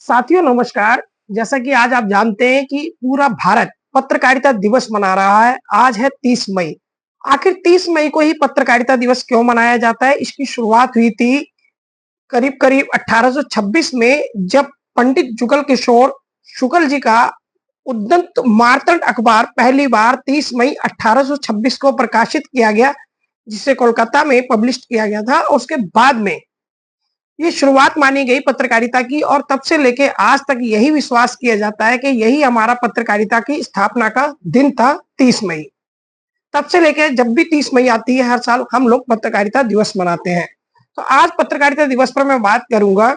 साथियों नमस्कार। जैसा कि आज आप जानते हैं कि पूरा भारत पत्रकारिता दिवस मना रहा है। आज है 30 मई। आखिर 30 मई को ही पत्रकारिता दिवस क्यों मनाया जाता है? इसकी शुरुआत हुई थी करीब-करीब 1826 में, जब पंडित जुगल किशोर शुक्ल जी का उद्दंत मार्तंड अखबार पहली बार 30 मई 1826 को प्रकाशित किया गया, जिसे कोलकाता में पब्लिश किया गया था। उसके बाद में ये शुरुआत मानी गई पत्रकारिता की, और तब से लेके आज तक यही विश्वास किया जाता है कि यही हमारा पत्रकारिता की स्थापना का दिन था, 30 मई। तब से लेके जब भी 30 मई आती है, हर साल हम लोग पत्रकारिता दिवस मनाते हैं। तो आज पत्रकारिता दिवस पर मैं बात करूंगा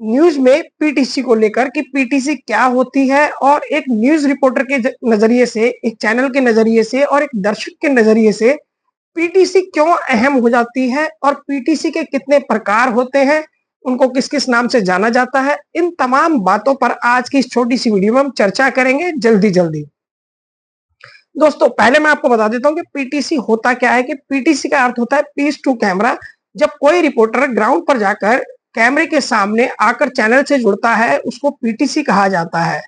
न्यूज में पीटीसी को लेकर कि पीटीसी क्या होती है, और एक न्यूज रिपोर्टर के नजरिए से, एक चैनल के नजरिए से और एक दर्शक के नजरिए से पीटीसी क्यों अहम हो जाती है, और पीटीसी के कितने प्रकार होते हैं, उनको किस किस नाम से जाना जाता है। इन तमाम बातों पर आज की इस छोटी सी वीडियो में हम चर्चा करेंगे जल्दी जल्दी। दोस्तों पहले मैं आपको बता देता हूं कि पीटीसी होता क्या है। कि पीटीसी का अर्थ होता है पीस टू कैमरा। जब कोई रिपोर्टर ग्राउंड पर जाकर कैमरे के सामने आकर चैनल से जुड़ता है, उसको पीटीसी कहा जाता है।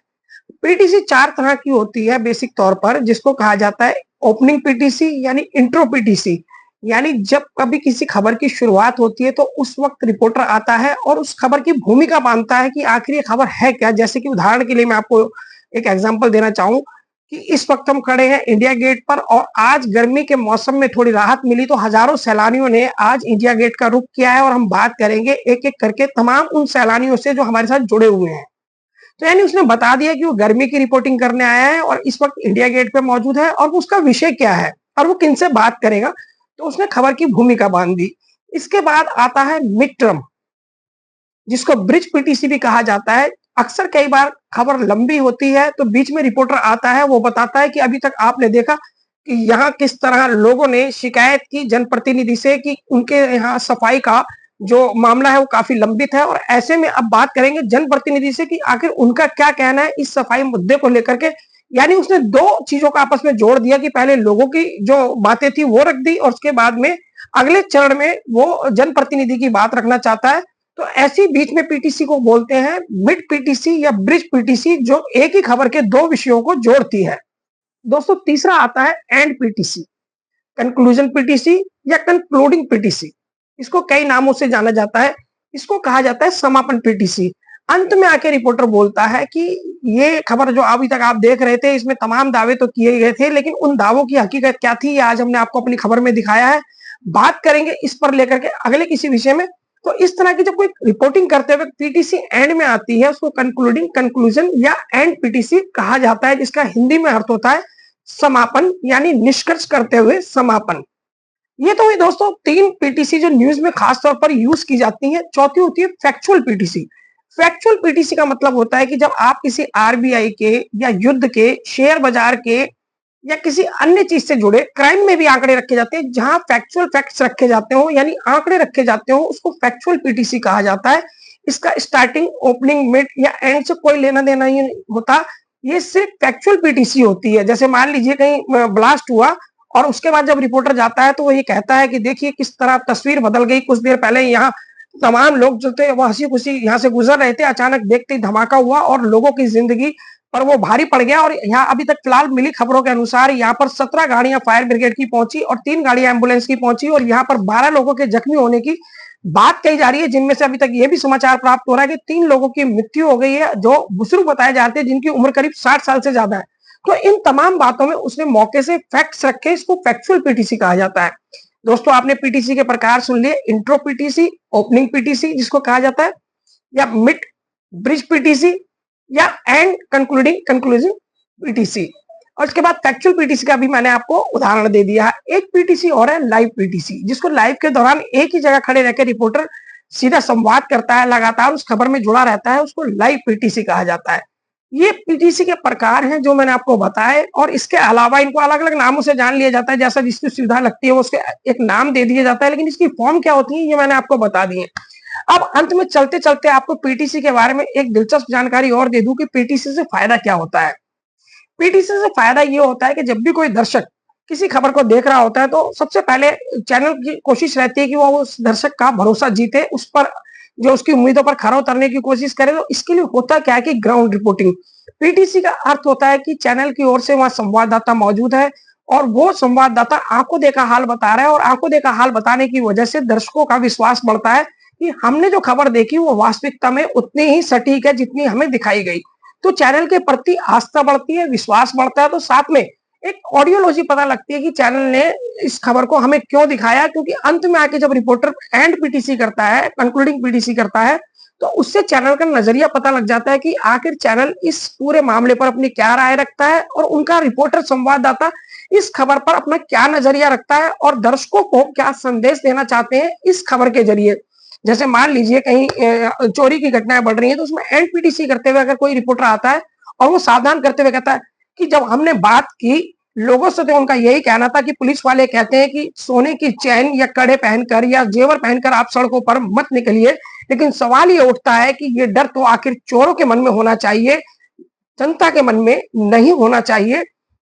पीटीसी चार तरह की होती है बेसिक तौर पर, जिसको कहा जाता है ओपनिंग पीटीसी यानी इंट्रो पीटीसी। यानी जब कभी किसी खबर की शुरुआत होती है तो उस वक्त रिपोर्टर आता है और उस खबर की भूमिका बांधता है कि आखिर ये खबर है क्या। जैसे कि उदाहरण के लिए मैं आपको एक एग्जांपल देना चाहूं कि इस वक्त हम खड़े हैं इंडिया गेट पर, और आज गर्मी के मौसम में थोड़ी राहत मिली तो हजारों सैलानियों ने आज इंडिया गेट का रुख किया है, और हम बात करेंगे एक एक करके तमाम उन सैलानियों से जो हमारे साथ जुड़े हुए हैं। तो यानी उसने बता दिया कि वो गर्मी की रिपोर्टिंग करने आया है और इस वक्त इंडिया गेट पे मौजूद है, और उसका विषय क्या है और वो किनसे बात करेगा। तो उसने खबर की भूमिका बांध दी। इसके बाद आता है मिड टर्म, जिसको ब्रिज पीटीसी भी कहा जाता है। अक्सर कई बार खबर लंबी होती है तो बीच में रिपोर्टर आता है, वो बताता है कि अभी तक आपने देखा कि यहाँ किस तरह लोगों ने शिकायत की जनप्रतिनिधि से कि उनके यहाँ सफाई का जो मामला है वो काफी लंबित है। और ऐसे में अब बात करेंगे जनप्रतिनिधि से कि आखिर उनका क्या कहना है इस सफाई मुद्दे को लेकर के। यानी उसने दो चीजों को आपस में जोड़ दिया कि पहले लोगों की जो बातें थी वो रख दी, और उसके बाद में अगले चरण में वो जनप्रतिनिधि की बात रखना चाहता है। तो ऐसी बीच में पीटीसी को बोलते हैं मिड पीटीसी या ब्रिज पीटीसी, जो एक ही खबर के दो विषयों को जोड़ती है। दोस्तों तीसरा आता है एंड पीटीसी, कंक्लूजन पीटीसी या कंक्लूडिंग पीटीसी। इसको कई नामों से जाना जाता है। इसको कहा जाता है समापन पीटीसी। अंत में आके रिपोर्टर बोलता है कि ये खबर जो अभी तक आप देख रहे थे, इसमें तमाम दावे तो किए गए थे, लेकिन उन दावों की हकीकत क्या थी, ये आज हमने आपको अपनी खबर में दिखाया है। बात करेंगे इस पर लेकर के अगले किसी विषय में। तो इस तरह की जब कोई रिपोर्टिंग करते हुए पीटीसी एंड में आती है, उसको कंक्लूडिंग, कंक्लूजन या एंड पीटीसी कहा जाता है, जिसका हिंदी में अर्थ होता है समापन, यानी निष्कर्ष करते हुए समापन। ये तो हुई दोस्तों तीन पीटीसी जो न्यूज में खास तौर पर यूज की जाती है। चौथी होती है फैक्चुअल पीटीसी। फैक्चुअल पीटीसी का मतलब होता है कि जब आप किसी आरबीआई के या युद्ध के, शेयर बाजार के या किसी अन्य चीज से जुड़े क्राइम में भी आंकड़े रखे जाते हैं, जहां फैक्चुअल फैक्ट्स रखे जाते हो यानी आंकड़े रखे जाते हो, उसको फैक्चुअल पीटीसी कहा जाता है। इसका स्टार्टिंग, ओपनिंग, मिड या एंड से कोई लेना देना ही नहीं होता। ये सिर्फ फैक्चुअल पीटीसी होती है। जैसे मान लीजिए कहीं ब्लास्ट हुआ और उसके बाद जब रिपोर्टर जाता है तो वो ये कहता है कि देखिए किस तरह तस्वीर बदल गई। कुछ देर पहले यहाँ तमाम लोग जो थे वो हंसी खुशी यहाँ से गुजर रहे थे, अचानक देखते ही धमाका हुआ और लोगों की जिंदगी पर वो भारी पड़ गया। और यहाँ अभी तक फिलहाल मिली खबरों के अनुसार यहाँ पर 17 गाड़ियां फायर ब्रिगेड की पहुंची और 3 गाड़ियां एम्बुलेंस की पहुंची, और यहाँ पर 12 लोगों के जख्मी होने की बात कही जा रही है, जिनमें से अभी तक ये भी समाचार प्राप्त हो रहा है कि 3 लोगों की मृत्यु हो गई है, जो बुजुर्ग बताए जाते हैं, जिनकी उम्र करीब 60 साल से ज्यादा है। तो इन तमाम बातों में उसने मौके से फैक्ट्स रखे, इसको फैक्चुअल पीटीसी कहा जाता है। दोस्तों आपने पीटीसी के प्रकार सुन लिए, इंट्रो पीटीसी, ओपनिंग पीटीसी जिसको कहा जाता है, या मिड ब्रिज पीटीसी, या एंड कंक्लूडिंग कंक्लूजन पीटीसी। और इसके बाद फैक्चुअल पीटीसी का भी मैंने आपको उदाहरण दे दिया है। एक पीटीसी और है लाइव पीटीसी, जिसको लाइव के दौरान एक ही जगह खड़े रहकर रिपोर्टर सीधा संवाद करता है, लगातार उस खबर में जुड़ा रहता है, उसको लाइव पीटीसी कहा जाता है। ये पीटीसी के प्रकार हैं जो मैंने आपको बताए, और इसके अलावा इनको अलग अलग नामों से जान लिया जाता है। जैसा जिसकी सुविधा लगती है वो उसके एक नाम दे दिया जाता है, लेकिन इसकी फॉर्म क्या होती है ये मैंने आपको बता दी है। अब अंत में चलते चलते आपको पीटीसी के बारे में एक दिलचस्प जानकारी और दे दूं कि पीटीसी से फायदा क्या होता है। पीटीसी से फायदा ये होता है कि जब भी कोई दर्शक किसी खबर को देख रहा होता है तो सबसे पहले चैनल की कोशिश रहती है कि वो उस दर्शक का भरोसा जीते, उस पर जो उसकी उम्मीदों पर खरा उतरने की कोशिश करे। तो इसके लिए होता क्या है कि ग्राउंड रिपोर्टिंग, पीटीसी का अर्थ होता है कि चैनल की ओर से वहां संवाददाता मौजूद है और वो संवाददाता आंखों देखा हाल बता रहा है, और आंखों देखा हाल बताने की वजह से दर्शकों का विश्वास बढ़ता है कि हमने जो खबर देखी वो वास्तविकता में उतनी ही सटीक है जितनी हमें दिखाई गई। तो चैनल के प्रति आस्था बढ़ती है, विश्वास बढ़ता है। तो साथ में एक ऑडियोलॉजी पता लगती है कि चैनल ने इस खबर को हमें क्यों दिखाया, क्योंकि अंत में आके जब रिपोर्टर एंड पीटीसी करता है, कंक्लूडिंग पीटीसी करता है, तो उससे चैनल का नजरिया पता लग जाता है कि आखिर चैनल इस पूरे मामले पर अपनी क्या राय रखता है और उनका रिपोर्टर संवाददाता इस खबर पर अपना क्या नजरिया रखता है और दर्शकों को क्या संदेश देना चाहते हैं इस खबर के जरिए। जैसे मान लीजिए कहीं चोरी की घटनाएं बढ़ रही है, तो उसमें एनपीटीसी करते हुए अगर कोई रिपोर्टर आता है और वो सावधान करते हुए कहता है कि जब हमने बात की लोगों से तो उनका यही कहना था कि पुलिस वाले कहते हैं कि सोने की चैन या कड़े पहनकर या जेवर पहनकर आप सड़कों पर मत निकलिए, लेकिन सवाल ये उठता है कि ये डर तो आखिर चोरों के मन में होना चाहिए, जनता के मन में नहीं होना चाहिए।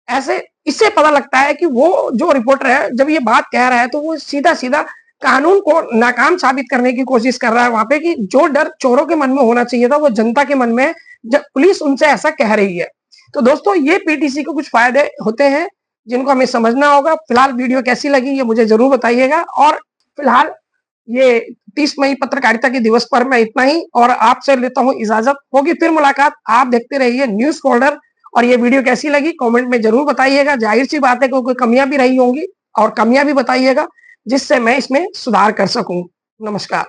ऐसे इससे पता लगता है कि वो जो रिपोर्टर है जब ये बात कह रहा है तो वो सीधा सीधा कानून को नाकाम साबित करने की कोशिश कर रहा है वहां पे, कि जो डर चोरों के मन में होना चाहिए था वो जनता के मन में जब पुलिस उनसे ऐसा कह रही है। तो दोस्तों ये पीटीसी के कुछ फायदे होते हैं जिनको हमें समझना होगा। फिलहाल वीडियो कैसी लगी ये मुझे जरूर बताइएगा, और फिलहाल ये 30 मई पत्रकारिता के दिवस पर मैं इतना ही और आपसे लेता हूं इजाजत। होगी फिर मुलाकात। आप देखते रहिए न्यूज फोल्डर। और ये वीडियो कैसी लगी कमेंट में जरूर बताइएगा। जाहिर सी बात है कि कोई कमियां भी रही होंगी और कमियां भी बताइएगा जिससे मैं इसमें सुधार कर सकूं। नमस्कार।